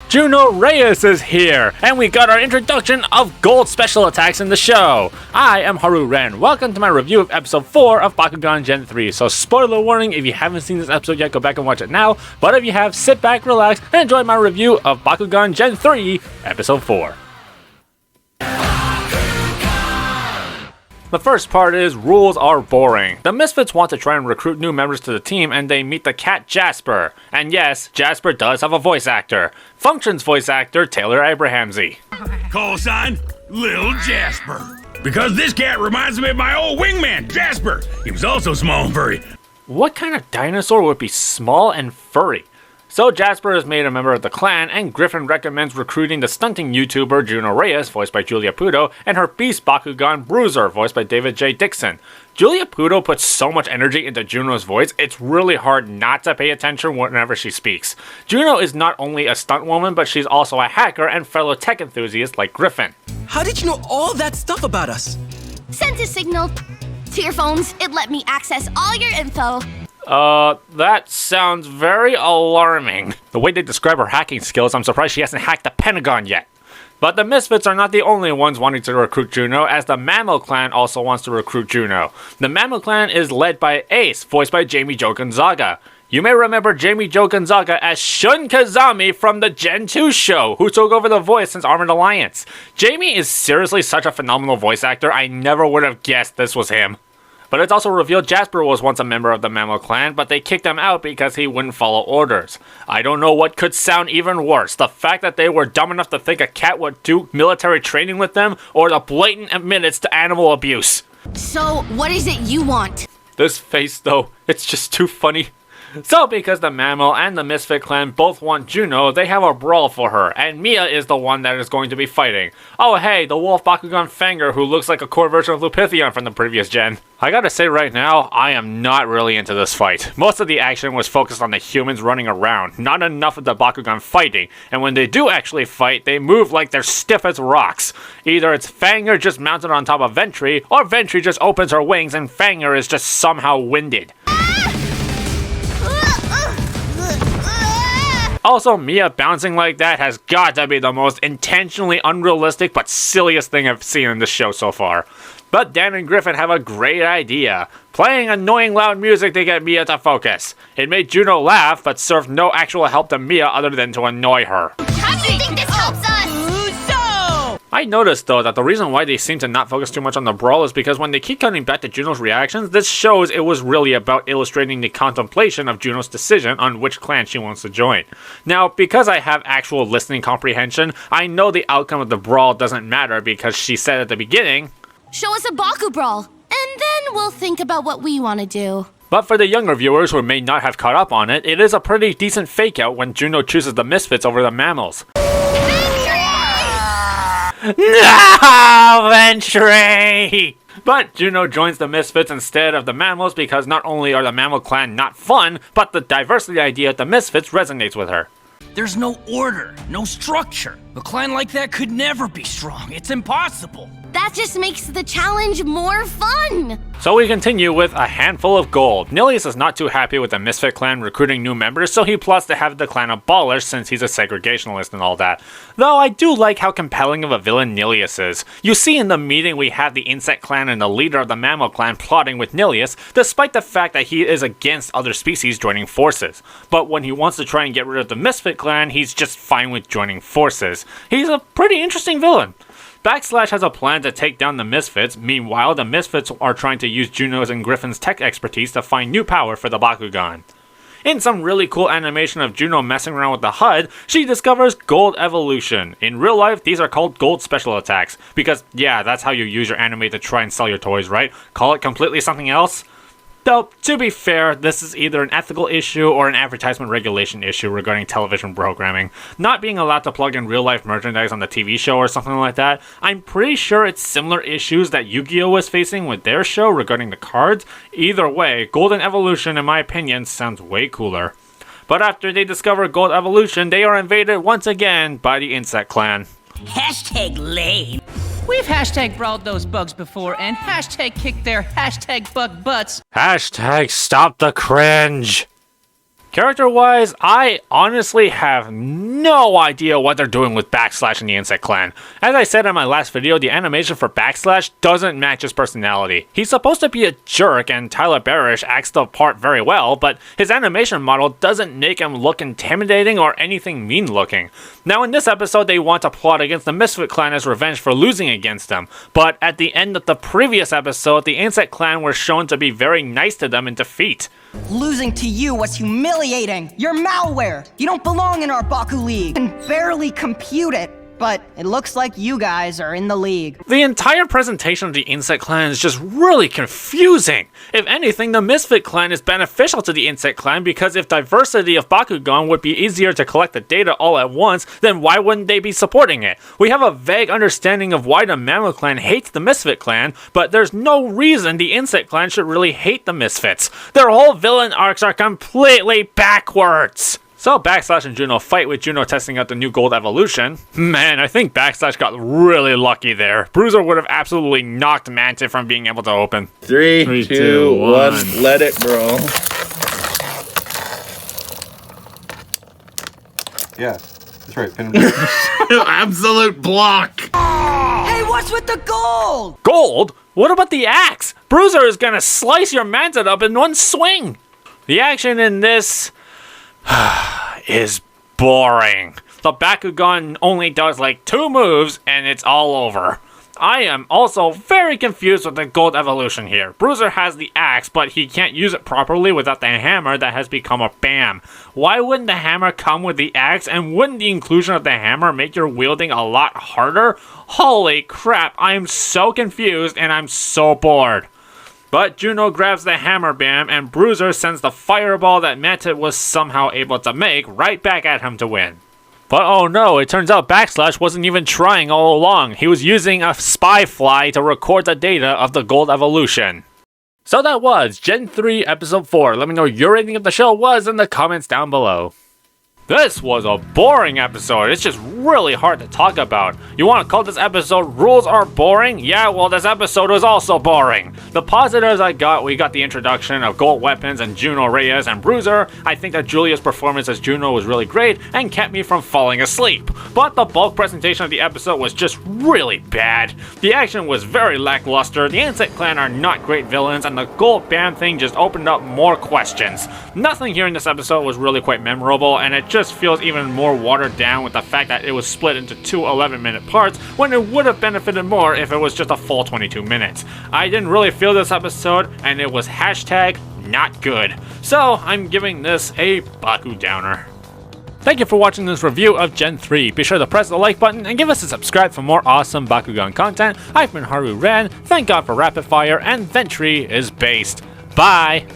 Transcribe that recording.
Juno Reyes is here, and we got our introduction of gold special attacks in the show. I am Haru Ren. Welcome to my review of episode 4 of Bakugan Gen 3. So spoiler warning, if you haven't seen this episode yet, go back and watch it now. But if you have, sit back, relax, and enjoy my review of Bakugan Gen 3, episode 4. The first part is rules are boring. The Misfits want to try and recruit new members to the team, and they meet the cat Jasper. And yes, Jasper does have a voice actor. Function's voice actor, Taylor Abrahamsey. Call sign, Lil Jasper. Because this cat reminds me of my old wingman, Jasper. He was also small and furry. What kind of dinosaur would be small and furry? So Jasper is made a member of the clan, and Griffin recommends recruiting the stunting YouTuber Juno Reyes, voiced by Julia Puto, and her beast Bakugan Bruiser, voiced by David J. Dixon. Julia Puto puts so much energy into Juno's voice, it's really hard not to pay attention whenever she speaks. Juno is not only a stunt woman, but she's also a hacker and fellow tech enthusiast like Griffin. How did you know all that stuff about us? Sent a signal to your phones. It let me access all your info. That sounds very alarming. The way they describe her hacking skills, I'm surprised she hasn't hacked the Pentagon yet. But the Misfits are not the only ones wanting to recruit Juno, as the Mammal Clan also wants to recruit Juno. The Mammal Clan is led by Ace, voiced by Jamie Jo Gonzaga. You may remember Jamie Jo Gonzaga as Shun Kazami from the Gen 2 show, who took over the voice since Armored Alliance. Jamie is seriously such a phenomenal voice actor, I never would have guessed this was him. But it's also revealed Jasper was once a member of the Mammal Clan, but they kicked him out because he wouldn't follow orders. I don't know what could sound even worse, the fact that they were dumb enough to think a cat would do military training with them, or the blatant admittance to animal abuse. So, what is it you want? This face though, it's just too funny. So, because the Mammal and the Misfit Clan both want Juno, they have a brawl for her, and Mia is the one that is going to be fighting. Oh hey, the Wolf Bakugan Fanger who looks like a core version of Lupithion from the previous gen. I gotta say right now, I am not really into this fight. Most of the action was focused on the humans running around, not enough of the Bakugan fighting, and when they do actually fight, they move like they're stiff as rocks. Either it's Fanger just mounted on top of Ventry, or Ventry just opens her wings and Fanger is just somehow winded. Also, Mia bouncing like that has got to be the most intentionally unrealistic but silliest thing I've seen in this show so far. But Dan and Griffin have a great idea, playing annoying loud music to get Mia to focus. It made Juno laugh, but served no actual help to Mia other than to annoy her. How do you think this helps us? I noticed though that the reason why they seem to not focus too much on the brawl is because when they keep cutting back to Juno's reactions, this shows it was really about illustrating the contemplation of Juno's decision on which clan she wants to join. Now, because I have actual listening comprehension, I know the outcome of the brawl doesn't matter because she said at the beginning, Show us a Baku brawl, and then we'll think about what we want to do. But for the younger viewers who may not have caught up on it, it is a pretty decent fake out when Juno chooses the Misfits over the Mammals. No, Ventry! But Juno joins the Misfits instead of the Mammals because not only are the Mammal Clan not fun, but the diversity idea at the Misfits resonates with her. There's no order, no structure. A clan like that could never be strong. It's impossible. That just makes the challenge more fun! So we continue with a handful of gold. Nilius is not too happy with the Misfit Clan recruiting new members, so he plots to have the clan of Brawlers since he's a segregationalist and all that. Though I do like how compelling of a villain Nilius is. You see in the meeting we have the Insect Clan and the leader of the Mammal Clan plotting with Nilius, despite the fact that he is against other species joining forces. But when he wants to try and get rid of the Misfit Clan, he's just fine with joining forces. He's a pretty interesting villain. Backslash has a plan to take down the Misfits. Meanwhile, the Misfits are trying to use Juno's and Griffin's tech expertise to find new power for the Bakugan. In some really cool animation of Juno messing around with the HUD, she discovers Gold Evolution. In real life, these are called Gold Special Attacks, because yeah, that's how you use your anime to try and sell your toys, right? Call it completely something else? Though, to be fair, this is either an ethical issue or an advertisement regulation issue regarding television programming. Not being allowed to plug in real-life merchandise on the TV show or something like that, I'm pretty sure it's similar issues that Yu-Gi-Oh! Was facing with their show regarding the cards. Either way, Golden Evolution, in my opinion, sounds way cooler. But after they discover Gold Evolution, they are invaded once again by the Insect Clan. Hashtag lame. We've hashtag brawled those bugs before and hashtag kicked their hashtag bug butts. Hashtag stop the cringe. Character-wise, I honestly have no idea what they're doing with Backslash in the Insect Clan. As I said in my last video, the animation for Backslash doesn't match his personality. He's supposed to be a jerk, and Tyler Barish acts the part very well, but his animation model doesn't make him look intimidating or anything mean-looking. Now in this episode, they want to plot against the Misfit Clan as revenge for losing against them, but at the end of the previous episode, the Insect Clan were shown to be very nice to them in defeat. Losing to you was humiliating. You're malware. You don't belong in our Baku League. Can barely compute it. But it looks like you guys are in the league. The entire presentation of the Insect Clan is just really confusing. If anything, the Misfit Clan is beneficial to the Insect Clan because if diversity of Bakugan would be easier to collect the data all at once, then why wouldn't they be supporting it? We have a vague understanding of why the Mammal Clan hates the Misfit Clan, but there's no reason the Insect Clan should really hate the Misfits. Their whole villain arcs are completely backwards. So Backslash and Juno fight with Juno testing out the new gold evolution. Man, I think Backslash got really lucky there. Bruiser would have absolutely knocked Mantis from being able to open. 3, 2, 1, let it roll. Yeah, that's right. Pin him. Absolute block. Hey, what's with the gold? Gold? What about the axe? Bruiser is gonna slice your Mantis up in one swing. The action in this is boring. The Bakugan only does like 2 moves and it's all over. I am also very confused with the gold evolution here. Bruiser has the axe, but he can't use it properly without the hammer that has become a BAM. Why wouldn't the hammer come with the axe, and wouldn't the inclusion of the hammer make your wielding a lot harder? Holy crap, I am so confused and I'm so bored. But Juno grabs the hammer BAM, and Bruiser sends the fireball that Mantis was somehow able to make right back at him to win. But oh no, it turns out Backslash wasn't even trying all along. He was using a spy fly to record the data of the gold evolution. So that was Gen 3 Episode 4. Let me know what your rating of the show was in the comments down below. This was a boring episode. It's just really hard to talk about. You want to call this episode Rules Are Boring? Yeah, well, this episode was also boring. The positives we got the introduction of gold weapons and Juno, Reyes, and Bruiser. I think that Julia's performance as Juno was really great and kept me from falling asleep. But the bulk presentation of the episode was just really bad. The action was very lackluster, the Insect Clan are not great villains, and the gold BAM thing just opened up more questions. Nothing here in this episode was really quite memorable, and it just feels even more watered down with the fact that it was split into 2 11-minute parts when it would have benefited more if it was just a full 22 minutes. I didn't really feel this episode, and it was #not good. So I'm giving this a Baku downer. Thank you for watching this review of Gen 3. Be sure to press the like button and give us a subscribe for more awesome Bakugan content. I've been Haru Ren, thank God for Rapid Fire, and Ventry is based. Bye!